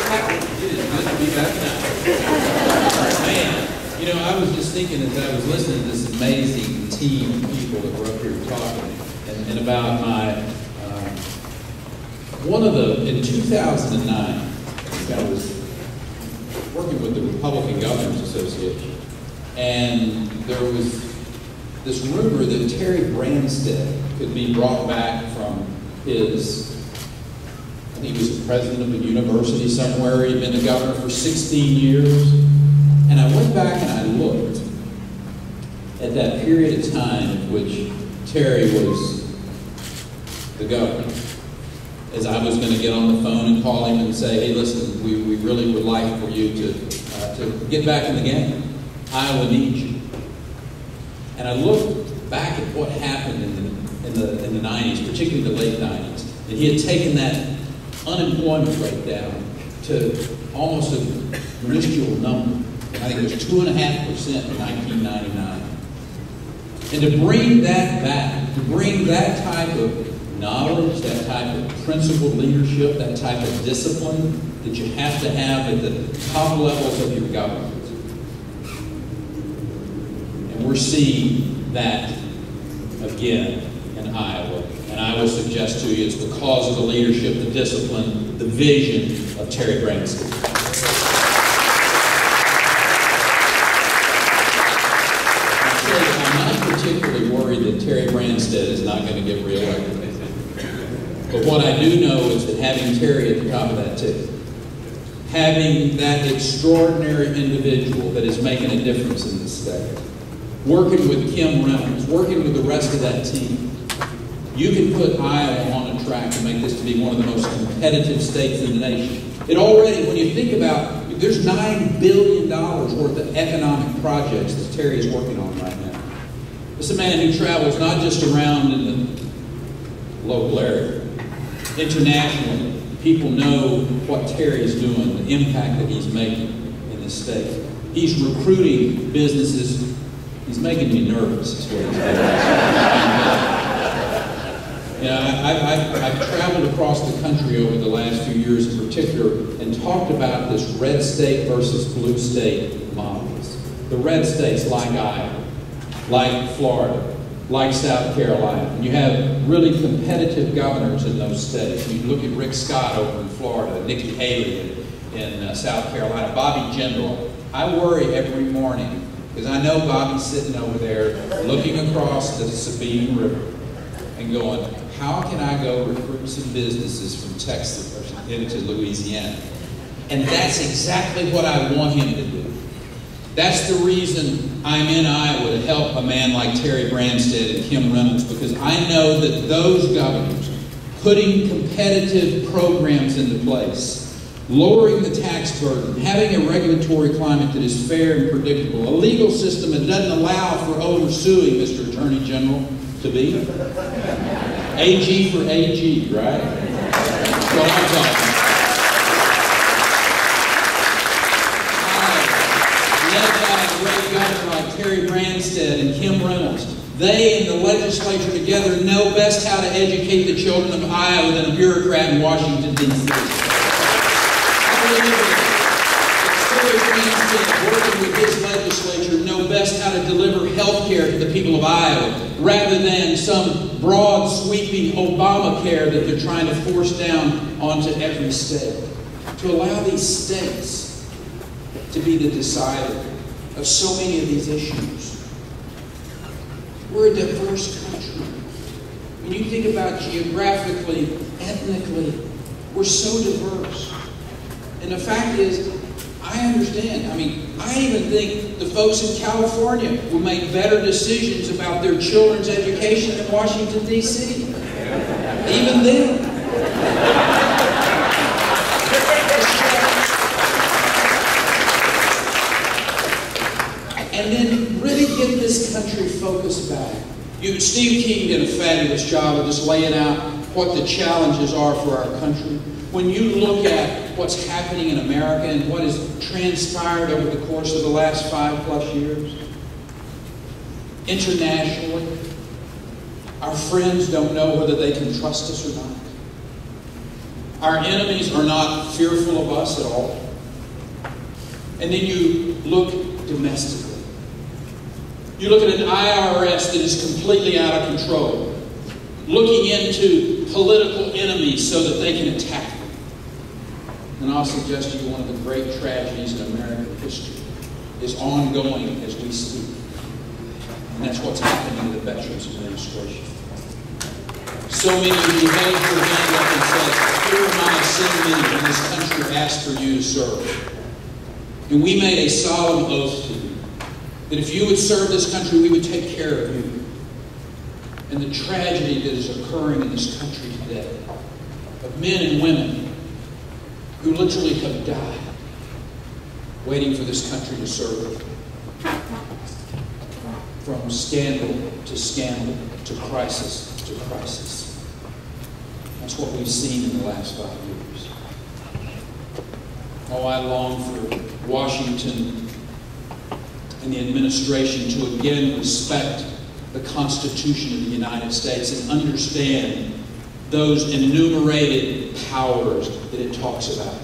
It is good to be back now. Man, you know, I was just thinking as I was listening to this amazing team of people that were up here talking, and about my, in 2009, I was working with the Republican Governors Association, and there was this rumor that Terry Branstad could be brought back from his, I think he was the president of a university somewhere. He'd been the governor for 16 years. And I went back and I looked at that period of time in which Terry was the governor. As I was going to get on the phone and call him and say, hey, listen, we really would like for you to get back in the game. Iowa needs you. And I looked back at what happened in the 90s, particularly the late 90s. And he had taken that unemployment rate down to almost a minuscule number. I think it was 2.5% in 1999. And to bring that back, to bring that type of knowledge, that type of principled leadership, that type of discipline that you have to have at the top levels of your government. And we're seeing that again in Iowa. And I will suggest to you it's because of the leadership, the discipline, the vision of Terry Branstad. I'm not particularly worried that Terry Branstad is not going to get reelected. But what I do know is that having Terry at the top of that ticket, having that extraordinary individual that is making a difference in this state, working with Kim Reynolds, working with the rest of that team, you can put Iowa on a track to make this to be one of the most competitive states in the nation. It already, when you think about, there's $9 billion worth of economic projects that Terry is working on right now. This is a man who travels not just around in the local area. Internationally, people know what Terry is doing, the impact that he's making in this state. He's recruiting businesses. He's making me nervous, is what he's doing. You know, I've traveled across the country over the last few years in particular and talked about this red state versus blue state models. The red states like Iowa, like Florida, like South Carolina. And you have really competitive governors in those states. You look at Rick Scott over in Florida, Nikki Haley in South Carolina, Bobby Jindal. I worry every morning because I know Bobby's sitting over there looking across the Sabine River and going, how can I go recruit some businesses from Texas or into Louisiana? And that's exactly what I want him to do. That's the reason I'm in Iowa, to help a man like Terry Branstad and Kim Reynolds, because I know that those governors, putting competitive programs into place, lowering the tax burden, having a regulatory climate that is fair and predictable, a legal system that doesn't allow for oversuing, Mr. Attorney General, to be. AG for AG, right? That's what I'm talking about. Led by a great governor like Terry Branstad and Kim Reynolds, they and the legislature together know best how to educate the children of Iowa than a bureaucrat in Washington, D.C. Terry Branstad, working with his legislature, know best how to deliver health care to the people of Iowa, rather than some broad, sweeping Obamacare that they're trying to force down onto every state. To allow these states to be the decider of so many of these issues. We're a diverse country. When you think about geographically, ethnically, we're so diverse. And the fact is, I understand. I mean, I even think the folks in California will make better decisions about their children's education than Washington, D.C. Even then. And then really get this country focused back. Steve King did a fabulous job of just laying out what the challenges are for our country. When you look at what's happening in America and what has transpired over the course of the last 5+ years, internationally, our friends don't know whether they can trust us or not. Our enemies are not fearful of us at all. And then you look domestically. You look at an IRS that is completely out of control, looking into political enemies so that they can attack them. And I'll suggest to you one of the great tragedies in American history is ongoing as we speak. And that's what's happening to the Veterans Administration. So many of you held your hand up and said, "Here am I, send me," when this country asked for you to serve. And we made a solemn oath to you that if you would serve this country, we would take care of you. And the tragedy that is occurring in this country today, of men and women who literally have died waiting for this country to serve them. From scandal to crisis to crisis. That's what we've seen in the last 5 years. Oh, I long for Washington and the administration to again respect the Constitution of the United States and understand those enumerated powers that it talks about.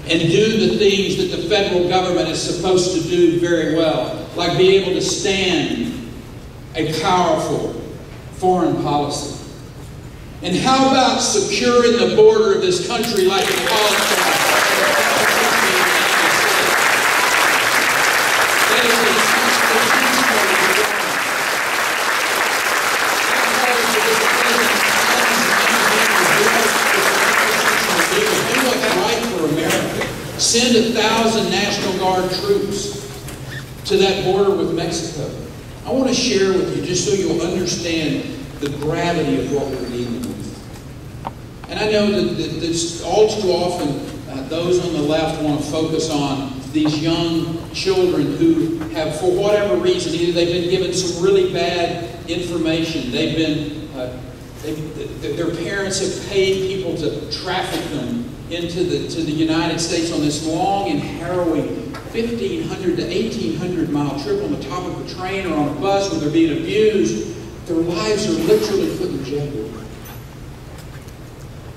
And do the things that the federal government is supposed to do very well, like be able to stand a powerful foreign policy. And how about securing the border of this country like the politics? That is a constitutional right. Do what's right for America. Send 1,000 National Guard troops to that border with Mexico. I want to share with you, just so you'll understand the gravity of what we're dealing with. And I know that all too often, those on the left want to focus on these young children who have, for whatever reason, either they've been given some really bad information, they've been, their parents have paid people to traffic them into the United States on this long and harrowing 1,500 to 1,800 mile trip on the top of a train or on a bus where they're being abused. Their lives are literally put in jeopardy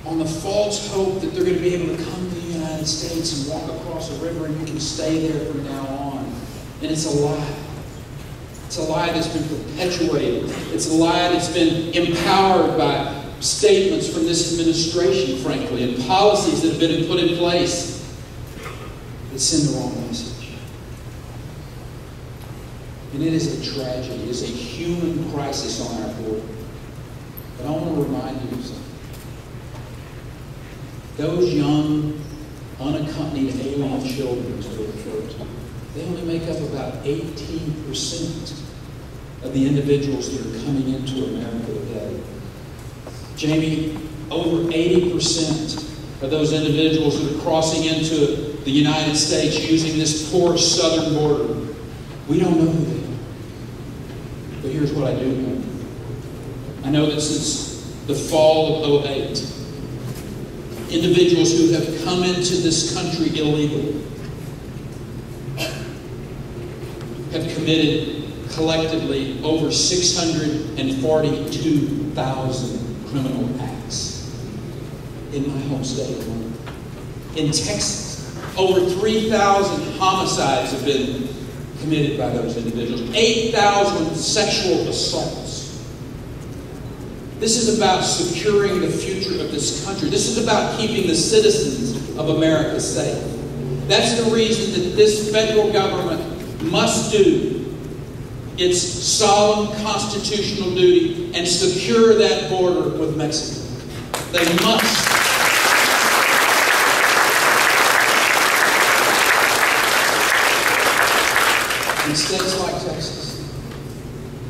on the false hope that they're going to be able to come to the United States and walk across a river and you can stay there from now on. And it's a lie. It's a lie that's been perpetuated. It's a lie that's been empowered by statements from this administration, frankly, and policies that have been put in place that send the wrong message. And it is a tragedy. It is a human crisis on our border. But I want to remind you of something. Those young, unaccompanied alien children, as they're referred to, they only make up about 18% of the individuals that are coming into America today. Jamie, over 80% of those individuals that are crossing into the United States using this porous southern border, we don't know who they are. But here's what I do know. I know that since the fall of 2008, individuals who have come into this country illegally have committed collectively over 642,000 criminal acts in my home state alone. In Texas, over 3,000 homicides have been committed by those individuals. 8,000 sexual assaults. This is about securing the future of this country. This is about keeping the citizens of America safe. That's the reason that this federal government must do its solemn constitutional duty and secure that border with Mexico. They must. In states like Texas,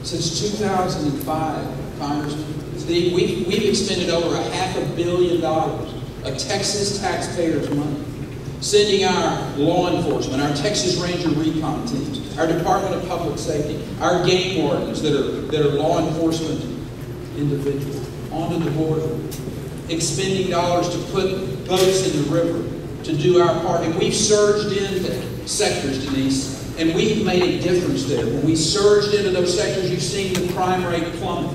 since 2005, Congressman, Steve, we've expended over $500 million of Texas taxpayers' money, sending our law enforcement, our Texas Ranger recon teams, our Department of Public Safety, our game wardens that are law enforcement individuals onto the border, expending dollars to put boats in the river to do our part. And we've surged into sectors, Denise, and we've made a difference there. When we surged into those sectors, you've seen the crime rate plummet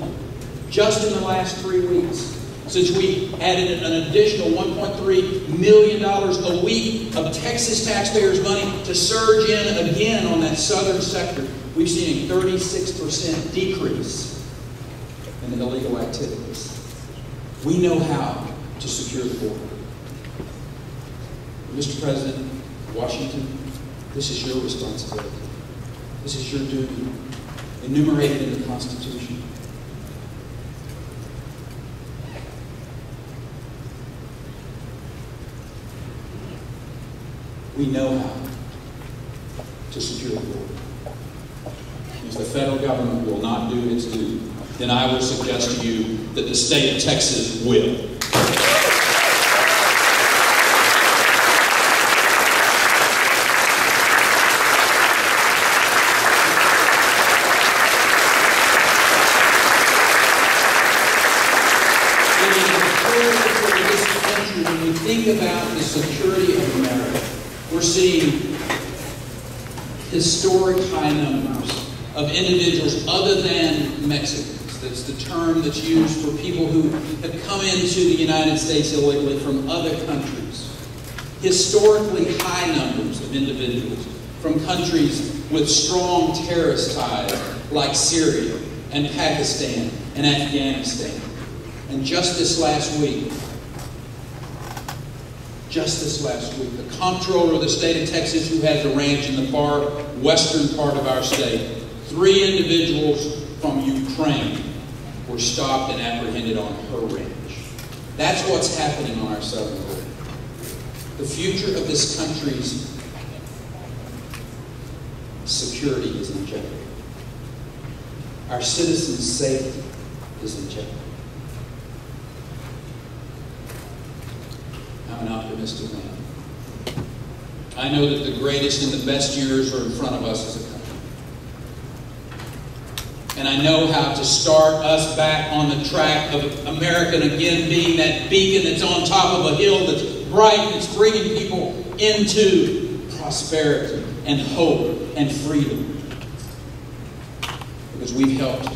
just in the last 3 weeks. since we added an additional $1.3 million a week of Texas taxpayers' money to surge in again on that southern sector, we've seen a 36% decrease in the illegal activities. We know how to secure the border. Mr. President, Washington, this is your responsibility. This is your duty, enumerated in the Constitution. We know how to secure the border. If the federal government will not do its due, then I will suggest to you that the state of Texas will. When we think about the security of America, we're seeing historic high numbers of individuals other than Mexicans. That's the term that's used for people who have come into the United States illegally from other countries. Historically high numbers of individuals from countries with strong terrorist ties like Syria and Pakistan and Afghanistan. And just this last week, the comptroller of the state of Texas, who has a ranch in the far western part of our state, 3 individuals from Ukraine were stopped and apprehended on her ranch. That's what's happening on our southern border. The future of this country's security is in jeopardy. Our citizens' safety is in jeopardy. I'm an optimistic man. I know that the greatest and the best years are in front of us as a country. And I know how to start us back on the track of America again being that beacon that's on top of a hill that's bright and it's bringing people into prosperity and hope and freedom. Because we've helped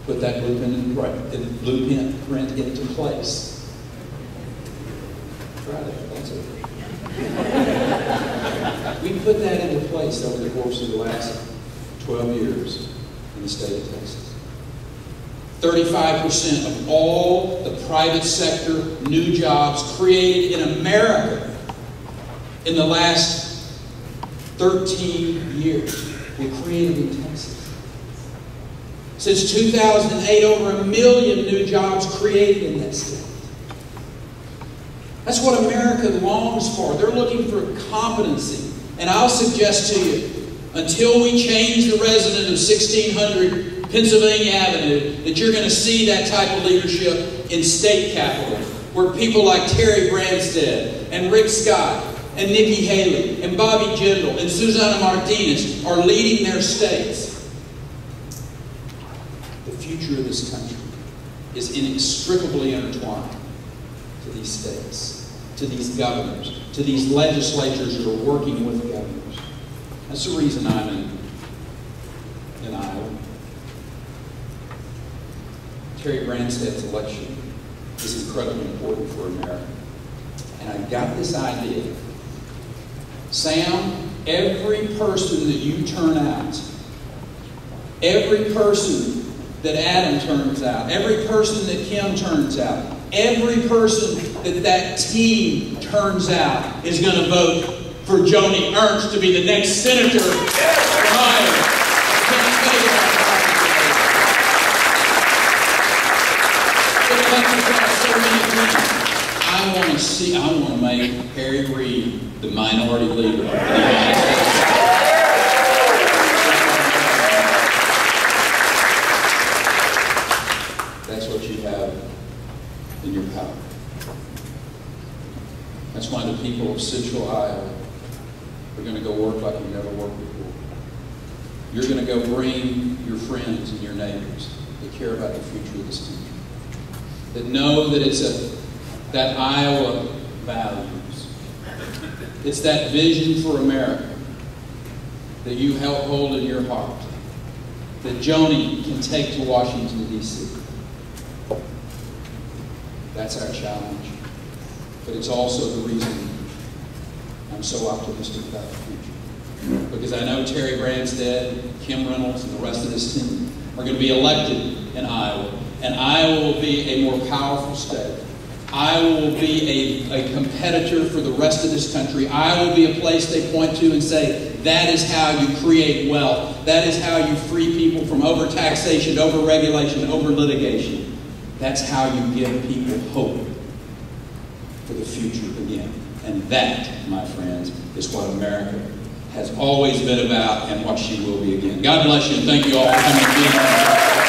put that blueprint into place. Try that. That's it. We put that into place over the course of the last 12 years in the state of Texas. 35% of all the private sector new jobs created in America in the last 13 years were created in Texas. Since 2008, over 1 million new jobs created in that state. That's what America longs for. They're looking for competency. And I'll suggest to you, until we change the resident of 1600 Pennsylvania Avenue, that you're going to see that type of leadership in state capitals, where people like Terry Branstad and Rick Scott and Nikki Haley and Bobby Jindal and Susana Martinez are leading their states. The future of this country is inextricably intertwined to these states, to these governors, to these legislatures that are working with governors. That's the reason I'm in Iowa. Terry Branstad's election is incredibly important for America. And I got this idea. Sam, every person that you turn out, every person that Adam turns out, every person that Kim turns out, every person that team turns out is going to vote for Joni Ernst to be the next senator from Iowa. I want to make Harry Reid the minority leader of the United States. That's what you have in your power. That's why the people of Central Iowa are going to go work like you've never worked before. You're going to go bring your friends and your neighbors that care about the future of this country, that know that it's that Iowa values. It's that vision for America that you help hold in your heart, that Joni can take to Washington, D.C. That's our challenge. But it's also the reason I'm so optimistic about the future. Because I know Terry Branstad, Kim Reynolds, and the rest of this team are going to be elected in Iowa. And Iowa will be a more powerful state. Iowa will be a competitor for the rest of this country. Iowa will be a place they point to and say, that is how you create wealth. That is how you free people from overtaxation, overregulation, over litigation. That's how you give people hope for the future again. And that, my friends, is what America has always been about and what she will be again. God bless you, and thank you all for coming to be here.